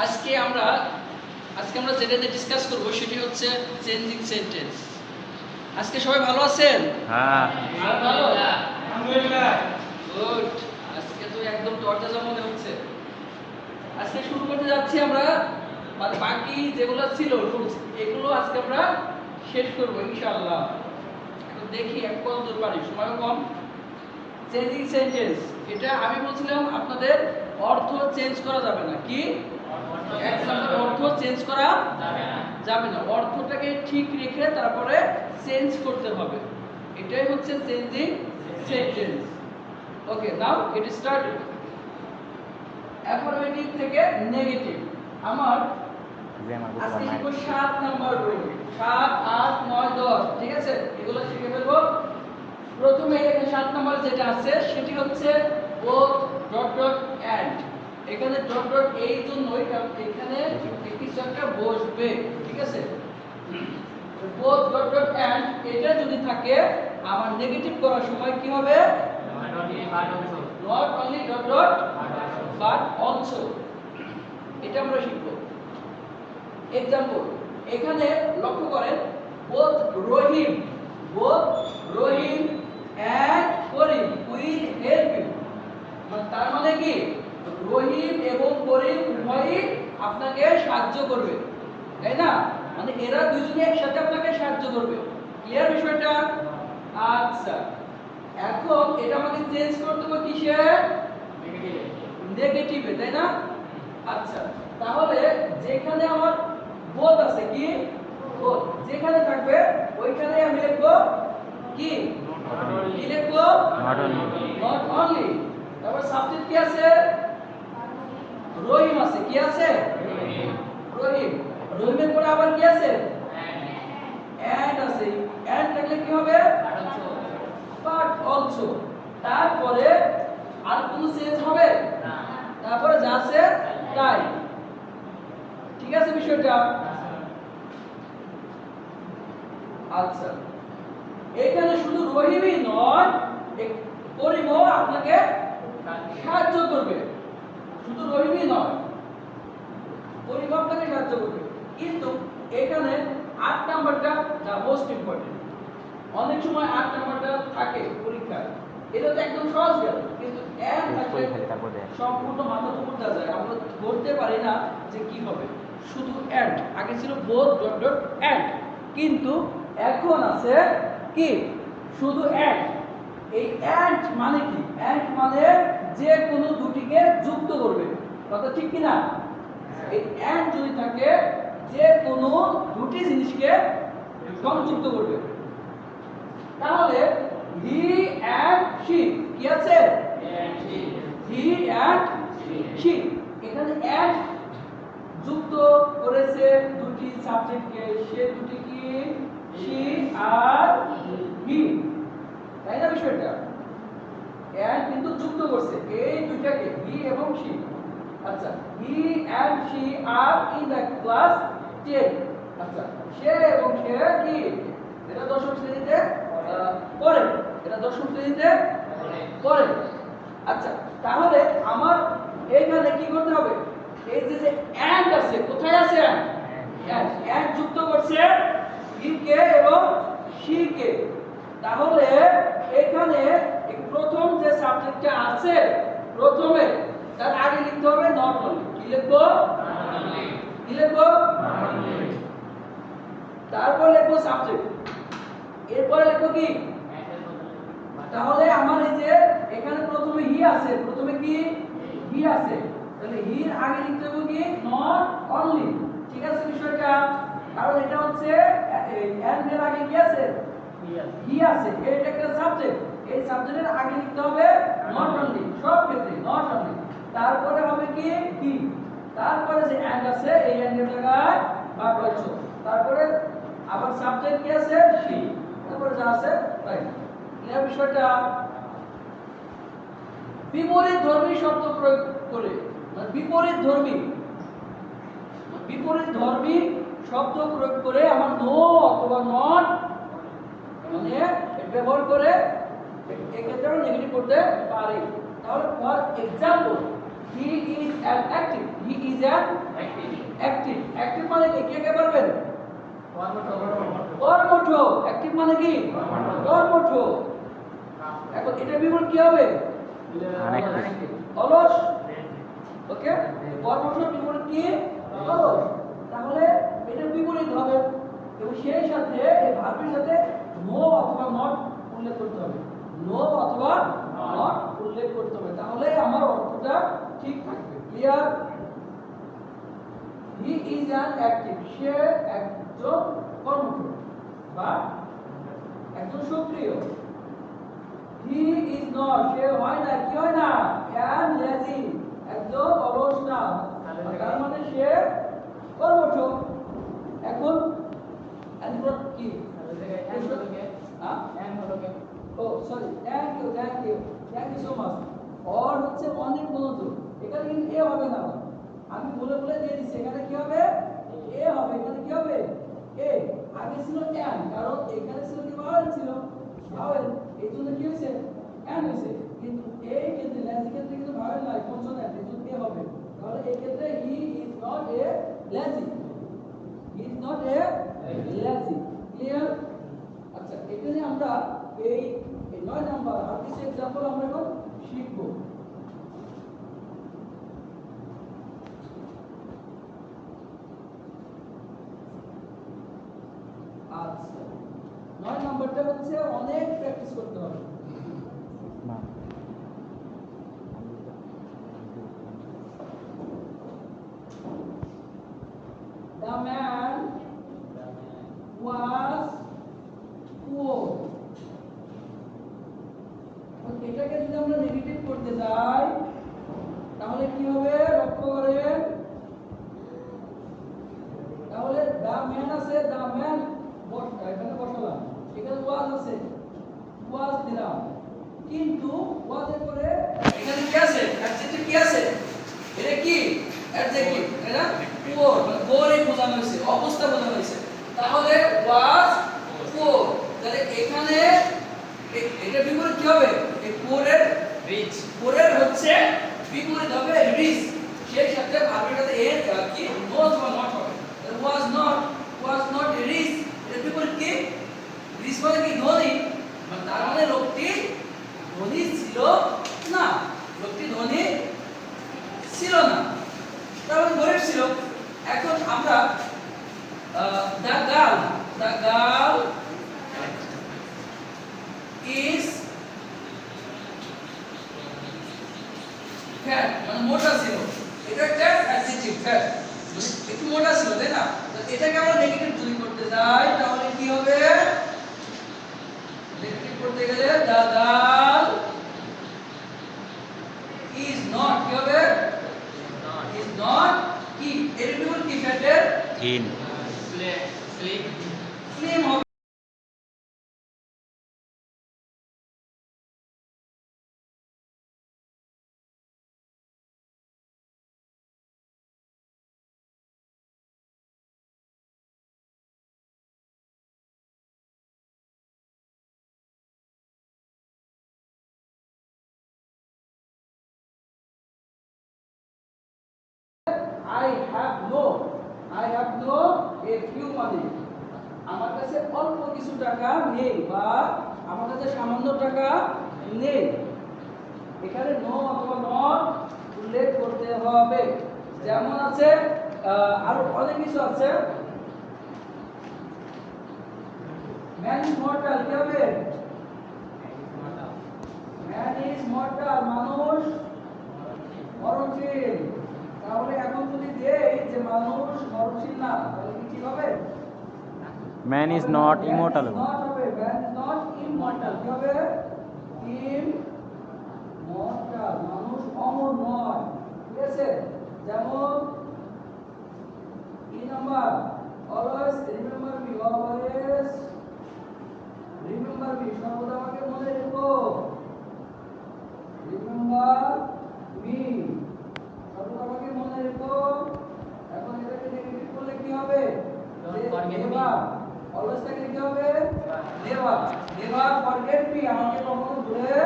আজকে আমরা যেটা নিয়ে ডিসকাস করব সেটি হচ্ছে চেঞ্জিং সেন্টেন্স। আজকে সবাই ভালো আছেন? হ্যাঁ ভালো, আলহামদুলিল্লাহ। গুড। আজকে তো একদম তরতাজা মনে হচ্ছে। আজকে শুরু করতে যাচ্ছি আমরা, মানে বাকি যেগুলো ছিল রুলস এগুলো আজকে আমরা শেষ করব ইনশাআল্লাহ। এখন দেখি এক কত দূর পারি, সময় কম। চেঞ্জিং সেন্টেন্স, এটা আমি বলছিলাম আপনাদের অর্থ চেঞ্জ করা যাবে না। কি এক নম্বর, অর্থ চেঞ্জ করা যাবে না, অর্থটাকে ঠিক রেখে তারপরে চেঞ্জ করতে হবে। এটাই হচ্ছে চেঞ্জিং সেন্টেন্স। ওকে, নাও গেট স্টার্টেড। অ্যাফার্মেটিভ থেকে নেগেটিভ। আমার আজকে শিখবো 7 নাম্বার রুল। 7, 8, 9, 10, ঠিক আছে, এগুলো শিখে ফেলবো। প্রথমে এখানে 7 নাম্বার যেটা আছে সেটি হচ্ছে both ডট ডট এন্ড। এখানে ডট ডট এই জন্যই কারণ এখানে কিছু একটা বসবে, ঠিক আছে। both ডট ডট এন্ড এটা যদি থাকে আমার নেগেটিভ করার সময় কি হবে? not only dot dot but also। এটা আমরা শিখব। এক্সাম্পল, এখানে লক্ষ্য করেন both Rahim and Karim will help you। তার মানে কি রহিম এবং করিম উভয়ই আপনাকে সাহায্য করবে, তাই না? মানে এরা দুইজনে একসাথে আপনাকে সাহায্য করবে। ক্লিয়ার বিষয়টা? আচ্ছা, এখন এটা আমাকে চেঞ্জ করতে হবে কিসে? নেগেটিভে, তাই না? আচ্ছা, তাহলে যেখানে আমার বোধ আছে, কি বোধ যেখানে থাকবে ওইখানে আমি লিখবো কি? কি লিখবো? Not only. তারপর সাবজেক্ট কি আছে? রহিম আছে। কি আছে? রহিমের পরে আবার কি আছে? এন্ড আছে। এন্ড থাকলে কি হবে? But also. তারপরে আর কোনো চেঞ্জ হবে না, তারপরে যা আছে তাই। ঠিক আছে বিষয়টা? আচ্ছা, এখানে শুধু রহিমই নয়, করিমও আপনাকে সাহায্য করবে। শুধু রহিমই নয়, করিম আপনাকে সাহায্য করবে। কিন্তু এখানে 8 নাম্বারটা যা মোস্ট ইম্পর্টেন্ট। অনেক সময় 8 নাম্বারটা থাকে পরীক্ষায়, এটা তো একদম সহজ গেল, কিন্তু এন্ড থাকলে সম্পূর্ণ মাথা ঘুরতে যায়, আমরা ধরতে পারি না যে কি হবে। শুধু এন্ড, আগে ছিল বোথ ডট ডট এন্ড, কিন্তু এখন আছে কি? শুধু এন্ড। এই এন্ড মানে কি? এন্ড মানে যে কোনো দুটিকে যুক্ত করবে, কথা ঠিক কি না? এই এন্ড যদি থাকে যে কোনো দুটি জিনিসকে সংযুক্ত করবে। তাহলে হি এন্ড শি, কি আছে? হি এন্ড শি। এখানে এন্ড যুক্ত করেছে দুটি সাবজেক্টকে, সে দুটি কি? শি আর হি, তাই না বিষয়টা? এন্ড কিন্তু যুক্ত করছে এই দুইটাকে, হি এবং শি। আচ্ছা, he and she are in the class 10। আচ্ছা, সে এবং সে কি? এটা দশম শ্রেণীতে পড়ে, এটা দশম শ্রেণীতে পড়ে। আচ্ছা, তাহলে আমার এইখানে কি করতে হবে? এই যে এন্ড আছে, কোথায় আছে এন্ড? এন্ড যুক্ত করছে হি কে এবং শি কে। তাহলে এখানে প্রথম যে সাবজেক্টটা আছে প্রথমে তার আগে লিখতে হবে নট অনলি। কি লিখবো? কি লিখবো? তারপর লিখবো সাবজেক্ট, এরপরে লিখবো কি? তাহলে আমার এই যে এখানে প্রথমে হি আছে, প্রথমে কি? হি আছে, তাহলে হির আগে লিখতে হবে কি? Not only. ঠিক আছে বিষয়টা? কারণ এটা হচ্ছে এন্ড এর আগে কি আছে? হি আছে, এটা একটা সাবজেক্ট, এই সাবজেক্টের আগে লিখতে হবে নট অনলি, সব ক্ষেত্রে নট অনলি। তারপরে হবে কি? হি। তারপরে যে এন্ড আছে এই এন্ড এর জায়গায় বাট অলসো। তারপরে আবার সাবজেক্ট কি আছে? শি। তারপরে যা আছে তাই। এই বিষয়টা বিপরীত ধর্মী শব্দ প্রয়োগ করে, মানে বিপরীত ধর্মী শব্দ প্রয়োগ করে আমার নো অথবা নট মানে ব্যবহার করে এক্ষেত্রে আমরা নেগেটিভ করতে পারি। তাহলে for example, he is an active, he is an কর্মঠ। অ্যাক্টিভ মানে কি? কর্মঠ। এখন এটার বিপরীত কি হবে? অলস। ওকে, কর্মঠের বিপরীত কি? অলস। তাহলে এটার বিপরীত হবে এবং সেই সাথে এই ভার্বের সাথে নো অথবা নট উল্লেখ করতে হবে। নো অথবা নট উল্লেখ করতে হবে, তাহলে আমার অর্থটা ঠিক থাকবে। Clear? He is an active, সে একজন কর্মঠ বা একজন সক্রিয়। হি ইজ নট, সে হয় না, কি হয় না? অ্যান লেজি, একজন অলস না, তার মানে সে কর্মঠ। এখন অ্যানসার কি? ও sorry, thank you so much. অর হচ্ছে অনেক মনোযোগ, এখানে কিন্তু এ হবে না, আমি বলে বলে দিয়ে দিচ্ছি। এখানে কি হবে? এ হবে। এখানে কি হবে? এ। আগে ছিল এন, কারণ এখানে ছিল কি? ভাওয়েল ছিল, ভাওয়েল, এই জন্য কি হয়েছে? এন হয়েছে। কিন্তু এই ক্ষেত্রে লেজি ক্ষেত্রে কিন্তু ভাওয়েল নাই, কনসোনেন্ট, এই জন্য এ হবে। তাহলে এই ক্ষেত্রে he is not a lazy, he is not a lazy. Clear? আচ্ছা, এখানে আমরা এই 9 নাম্বার আর কিছু एग्जांपल আমরা এখন শিখব। আচ্ছা, 9 নাম্বারটা হচ্ছে অনেক প্র্যাকটিস করতে হবে। The man was poor. এটাকে যদি আমরা নেগেটিভ করতে যাই তাহলে কি হবে? লক্ষ্য করেন, তাহলে দা ম্যান আছে, দা ম্যান এখানে বসালাম, এখানে ওয়াজ আছে, ওয়াজ দিলাম, কিন্তু ওয়াজের পরে এখানে কি আছে? অ্যাডজেক্টিভ কি আছে? এটা কি? অ্যাডজেক্টিভ, এটা পুয়ার, মানে গরিব বোঝানো হয়েছে, অবস্থা বোঝানো হয়েছে। তাহলে ওয়াজ পুয়ার, তাহলে এখানে এটা বিপরীত কি হবে? এই পুয়ারের রিচ, পুয়ারের হচ্ছে বিপরীত হবে রিচ। সেই সাথে ভার্বের সাথে এর কি নো অথবা নট হবে। ওয়াজ নট রিচ, এর বিপরীত কি? রিচ মানে কি? ধনী। মানে তার মানে লোকটি ধনী ছিল না, লোকটি ধনী ছিল না, তার মানে গরিব ছিল। এখন আমরা the girl is fat, মানে মোটা ছিল। এটা একটা অ্যাডজেক্টিভ, ফ্যাট, একটু মোটা ছিল, তাই না? তো এটাকে আমরা নেগেটিভ যদি করতে যাই তাহলে কি হবে? নেগেটিভ করতে গেলে the girl is not, কি হবে? is not কি? এর বিপরীত কি? ফ্যাটের in স্লিম হবে। I have no a few money, আমার কাছে অল্প কিছু টাকা নেই বা আমার কাছে সামান্য টাকা নেই। এখানে নো অথবা নট উল্লেখ করতে হবে। যেমন আছে আরো অনেক কিছু আছে। ম্যান ইজ মর্টাল, কি হবে? ম্যান ইজ মর্টাল, মানুষ মরণশীল। তাহলে এখন যদি দেই যে মানুষ মরণশীল না, তাহলে কি ঠিক হবে? man is not immortal not হবে, ম্যান ইজ নট ইমমর্টাল, কি হবে? ইমমর্টাল, মানুষ অমর নয়। ঠিক আছে? যেমন E number, always remember me, always remember me, সর্বদা আমাকে মনে রেখো। রিমেম্বার মি, সর্বদা আমাকে মনে রেখো। এখন এটাকে নেগেটিভ করলে কি হবে? নেভার, অলওয়েজ থেকে কি হবে? নেভার ফরগেট মি, আমাকে কখনো ভুলে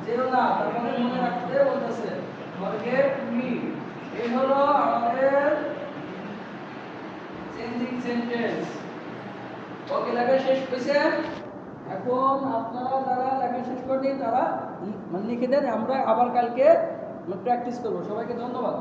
যেও না, তার মানে মনে রাখতে বলতেছে। ফরগেট মি, এই হলো আমাদের চেঞ্জিং সেন্টেন্স। ওকে, লেখা শেষ হয়েছে। এখন আপনারা যারা লেখা শেষ করেনি তারা মানে লিখে দেন, আমরা আবার কালকে প্র্যাকটিস করবো। সবাইকে ধন্যবাদ।